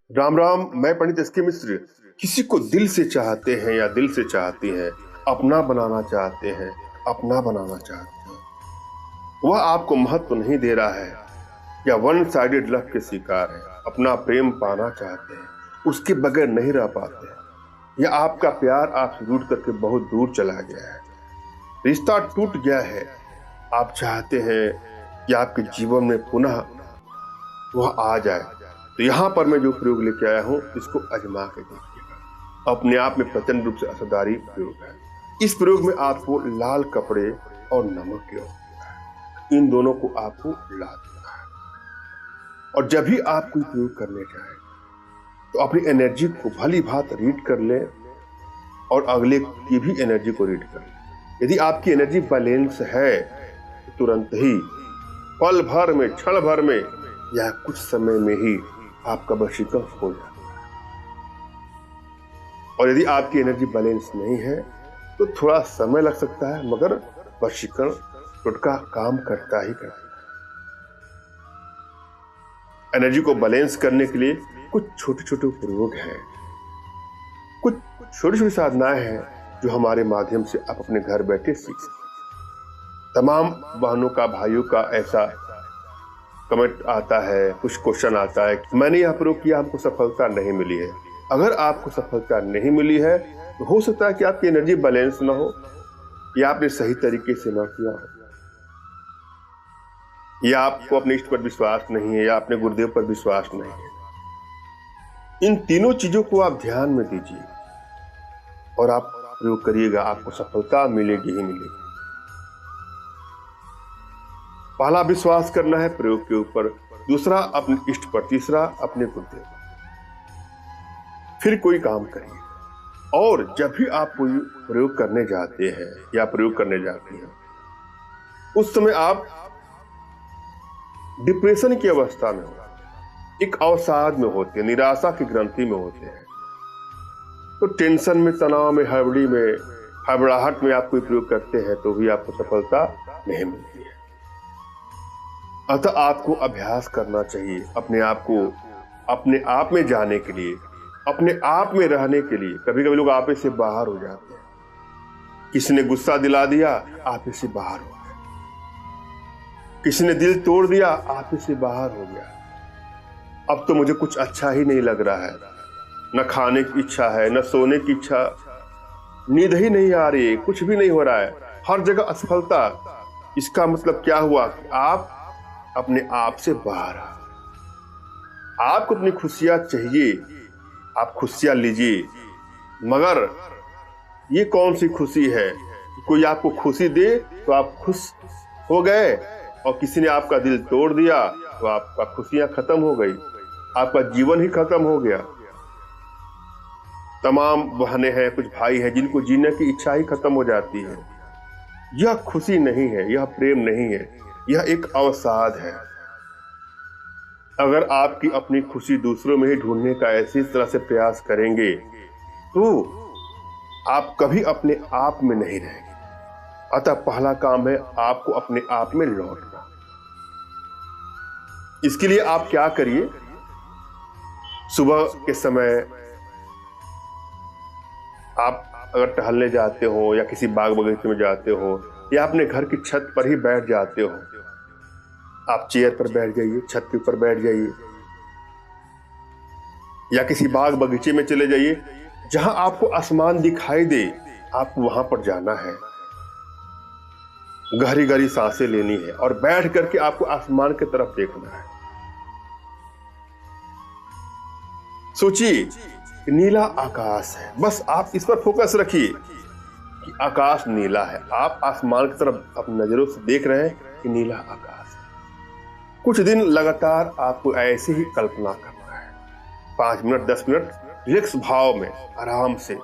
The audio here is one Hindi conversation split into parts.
राम राम। मैं पंडित एस के मिश्र। किसी को दिल से चाहते हैं या दिल से चाहती हैं, अपना बनाना चाहते हैं, अपना बनाना चाहते हैं, वह आपको महत्व नहीं दे रहा है या वन साइडेड लव के शिकार है, अपना प्रेम पाना चाहते हैं, उसके बगैर नहीं रह पाते हैं, या आपका प्यार आपसे रूठ करके बहुत दूर चला गया है, रिश्ता टूट गया है, आप चाहते हैं कि आपके जीवन में पुनः वह आ जाए, तो यहाँ पर मैं जो प्रयोग लेके आया हूँ इसको आजमा के देखिएगा। अपने आप में प्रचंड रूप से असरदारी प्रयोग है। इस प्रयोग में आपको लाल कपड़े और नमक की आवश्यकता है। इन दोनों को आपको ला देना है और जब भी आप कोई प्रयोग करने जाए तो अपनी एनर्जी को भली भांति रीड कर लें और अगले की भी एनर्जी को रीड कर लें। यदि आपकी एनर्जी बैलेंस है तो तुरंत ही पल भर में, क्षण भर में या कुछ समय में ही आपका वशीकरण हो जाता है। और यदि आपकी एनर्जी बैलेंस नहीं है तो थोड़ा समय लग सकता है, मगर वशीकरण टोटका काम करता ही करता है। एनर्जी को बैलेंस करने के लिए कुछ छोटे छोटे प्रयोग हैं, कुछ छोटी छोटी साधनाएं हैं जो हमारे माध्यम से आप अपने घर बैठे सीख सकते। तमाम बहनों का, भाइयों का ऐसा कमेंट आता है, कुछ क्वेश्चन आता है कि मैंने यह प्रयोग किया, हमको सफलता नहीं मिली है। अगर आपको सफलता नहीं मिली है तो हो सकता है कि आपकी एनर्जी बैलेंस ना हो, या आपने सही तरीके से ना किया हो, या आपको अपने इष्ट पर विश्वास नहीं है, या अपने गुरुदेव पर विश्वास नहीं है। इन तीनों चीजों को आप ध्यान में दीजिए और आप प्रयोग करिएगा, आपको सफलता मिलेगी ही मिलेगी। पहला विश्वास करना है प्रयोग के ऊपर, दूसरा अपने इष्ट पर, तीसरा अपने गुरुदेव पर। फिर कोई काम करिए और जब भी आप कोई प्रयोग करने जाते हैं या प्रयोग करने जाते हैं उस समय आप डिप्रेशन की अवस्था में हो, एक अवसाद में होते हैं, निराशा की ग्रंथि में होते हैं, तो टेंशन में, तनाव में, हड़बड़ी में, हड़बड़ाहट में आप कोई प्रयोग करते हैं तो भी आपको सफलता नहीं मिलती है। अतः आपको अभ्यास करना चाहिए अपने आप को अपने आप में जाने के लिए, अपने आप में रहने के लिए। कभी कभी लोग आपे से बाहर हो जाते हैं, किसी ने गुस्सा दिला दिया, आपे से बाहर हो गए, किसी ने दिल तोड़ दिया, आपे से बाहर हो गया। अब तो मुझे कुछ अच्छा ही नहीं लग रहा है, न खाने की इच्छा है, न सोने की इच्छा, नींद ही नहीं आ रही, कुछ भी नहीं हो रहा है, हर जगह असफलता। इसका मतलब क्या हुआ कि आप अपने आप से बाहर आ। आपको अपनी खुशियां चाहिए, आप खुशियां लीजिए, मगर ये कौन सी खुशी है कि कोई आपको खुशी दे तो आप खुश हो गए और किसी ने आपका दिल तोड़ दिया तो आपका खुशियां खत्म हो गई, आपका जीवन ही खत्म हो गया। तमाम बहनें हैं, कुछ भाई हैं जिनको जीने की इच्छा ही खत्म हो जाती है। यह खुशी नहीं है, यह प्रेम नहीं है, यह एक अवसाद है। अगर आपकी अपनी खुशी दूसरों में ही ढूंढने का ऐसी तरह से प्रयास करेंगे तो आप कभी अपने आप में नहीं रहेंगे। अतः पहला काम है आपको अपने आप में लौटना। इसके लिए आप क्या करिए, सुबह के समय आप अगर टहलने जाते हो या किसी बाग बगीचे में जाते हो या अपने घर की छत पर ही बैठ जाते हो, आप चेयर पर बैठ जाइए, छत के ऊपर बैठ जाइए या किसी बाग बगीचे में चले जाइए जहां आपको आसमान दिखाई दे। आपको वहां पर जाना है, गहरी गहरी सांसें लेनी है और बैठ करके आपको आसमान की तरफ देखना है। सोचिए नीला आकाश है, बस आप इस पर फोकस रखिए कि आकाश नीला है। आप आसमान की तरफ अपनी नजरों से देख रहे हैं कि नीला आकाश है। कुछ दिन लगातार आपको ऐसे ही कल्पना करना है, 5 मिनट 10 मिनट रिलैक्स भाव में, आराम से,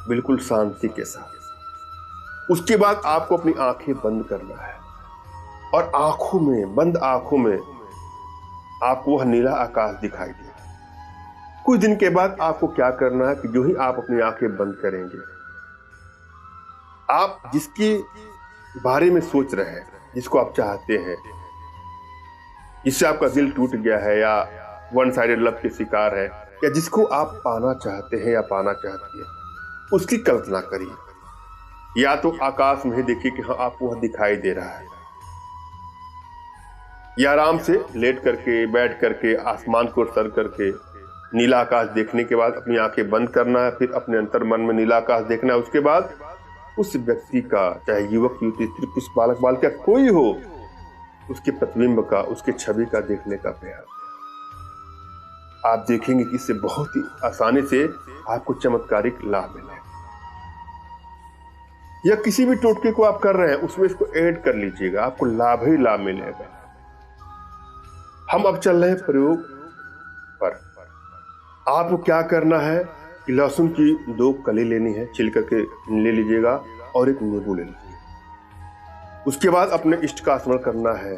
बिल्कुल शांति के साथ। उसके बाद आपको अपनी आंखें बंद करना है और आंखों में, बंद आंखों में आपको वह नीला आकाश दिखाई दे। कुछ दिन के बाद आपको क्या करना है कि जो ही आप अपनी आंखें बंद करेंगे, आप जिसके बारे में सोच रहे हैं, जिसको आप चाहते हैं, जिससे आपका दिल टूट गया है या वन साइडेड लव के शिकार है, या जिसको आप पाना चाहते हैं या पाना चाहती है, उसकी कल्पना करिए। या तो आकाश में ही देखिए कि हाँ आपको वह दिखाई दे रहा है, या आराम से लेट करके बैठ करके आसमान को सर करके नीला आकाश देखने के बाद अपनी आंखें बंद करना है, फिर अपने अंतर मन में नीला आकाश देखना है। उसके बाद उस व्यक्ति का, चाहे युवक युवती स्त्री पुरुष बालक बालिका कोई हो, उसके प्रतिबिंब का, उसके छवि का देखने का प्रयास। आप देखेंगे कि इससे बहुत ही आसानी से आपको चमत्कारिक लाभ मिलेगा। या किसी भी टोटके को आप कर रहे हैं उसमें इसको ऐड कर लीजिएगा, आपको लाभ ही लाभ मिलेगा। हम अब चल रहे हैं प्रयोग पर। आपको क्या करना है कि लहसुन की 2 कली लेनी है, छिल करके ले लीजिएगा, और एक नींबू ले लीजिएगा। उसके बाद अपने इष्ट का स्मरण करना है,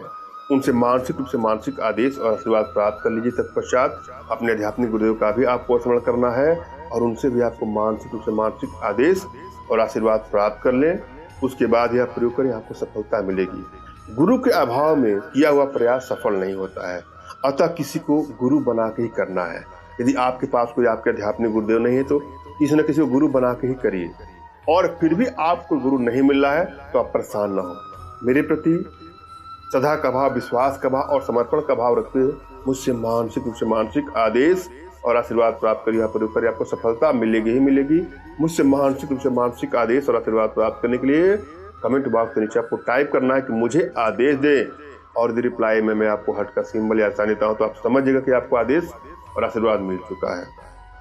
उनसे मानसिक रूप से मानसिक आदेश और आशीर्वाद प्राप्त कर लीजिए। तत्पश्चात अपने आध्यात्मिक गुरुदेव का भी आपको स्मरण करना है और उनसे भी आपको मानसिक रूप से मानसिक आदेश और आशीर्वाद प्राप्त कर लें। उसके बाद यह प्रयोग करें, आपको सफलता मिलेगी। गुरु के अभाव में किया हुआ प्रयास सफल नहीं होता है, अतः किसी को गुरु बना के ही करना है। यदि आपके पास कोई आपके आध्यात्मिक गुरुदेव नहीं है तो किसी न किसी को गुरु बना के ही करिए। और फिर भी आपको गुरु नहीं मिल रहा है तो आप परेशान ना हो, मेरे प्रति सदा का भाव, विश्वास का भाव और समर्पण का भाव रखते हुए मुझसे मानसिक रूप से मानसिक आदेश और आशीर्वाद प्राप्त करिए। प्रयोग करिए, आपको सफलता मिलेगी ही मिलेगी। मुझसे मानसिक रूप से मानसिक आदेश और आशीर्वाद प्राप्त करने के लिए कमेंट बॉक्स के नीचे आपको टाइप करना है कि मुझे आदेश दे, और यदि रिप्लाई में मैं आपको हट का सिंबल या आसान देता हूँ तो आप समझिएगा कि आपको आदेश और आशीर्वाद मिल चुका है।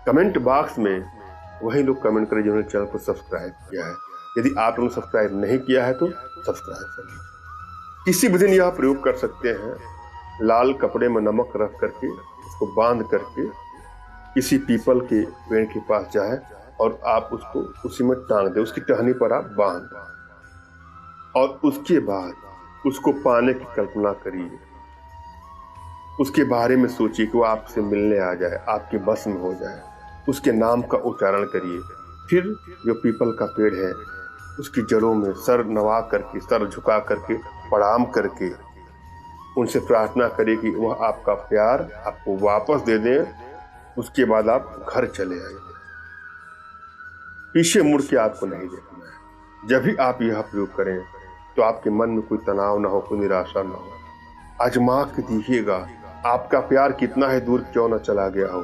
कमेंट बॉक्स में वही लोग कमेंट करें जिन्होंने चैनल को सब्सक्राइब किया है। यदि आप लोगों ने सब्सक्राइब नहीं किया है तो सब्सक्राइब करिए। किसी भी दिन यह प्रयोग कर सकते हैं। लाल कपड़े में नमक रख करके उसको बांध करके किसी पीपल के पेड़ के पास जाए और आप उसको उसी में टांग दे, उसकी टहनी पर आप बांध, और उसके बाद उसको पाने की कल्पना करिए। उसके बारे में सोचिए कि वो आपसे मिलने आ जाए, आपके बस में हो जाए। उसके नाम का उच्चारण करिए। फिर जो पीपल का पेड़ है उसकी जड़ों में सर नवा करके, सर झुका करके प्रणाम करके उनसे प्रार्थना करिए कि वह आपका प्यार आपको वापस दे दें। उसके बाद आप घर चले आइए, पीछे मुड़ के आपको नहीं देखना है। जब भी आप यह प्रयोग करें तो आपके मन में कोई तनाव ना हो, कोई निराशा ना हो। आजमा के देखिएगा, आपका प्यार कितना ही दूर क्यों न चला गया हो,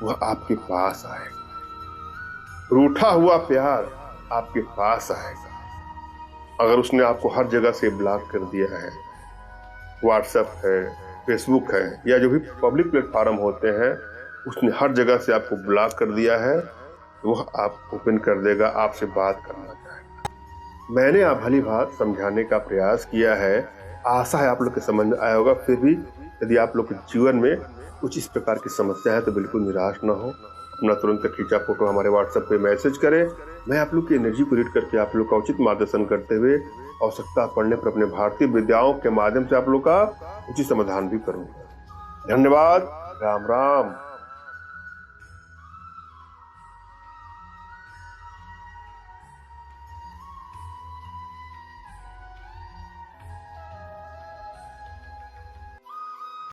वह आपके पास आएगा। रूठा हुआ प्यार आपके पास आएगा। अगर उसने आपको हर जगह से ब्लॉक कर दिया है, व्हाट्सएप है, फेसबुक है, या जो भी पब्लिक प्लेटफॉर्म होते हैं, उसने हर जगह से आपको ब्लॉक कर दिया है, वह आप ओपन कर देगा, आपसे बात करना चाहेगा। मैंने आप भली बात समझाने का प्रयास किया है, आशा है आप लोग के समझ में आया होगा। फिर भी यदि आप लोग के जीवन में कुछ इस प्रकार की समस्या है तो बिल्कुल निराश ना हो। अपना तुरंत खींचा फोटो हमारे व्हाट्सएप पे मैसेज करें। मैं आप लोग की एनर्जी को रीड करके आप लोग का उचित मार्गदर्शन करते हुए आवश्यकता पड़ने पर अपने भारतीय विद्याओं के माध्यम से आप लोग का उचित समाधान भी करूँगा। धन्यवाद। राम राम।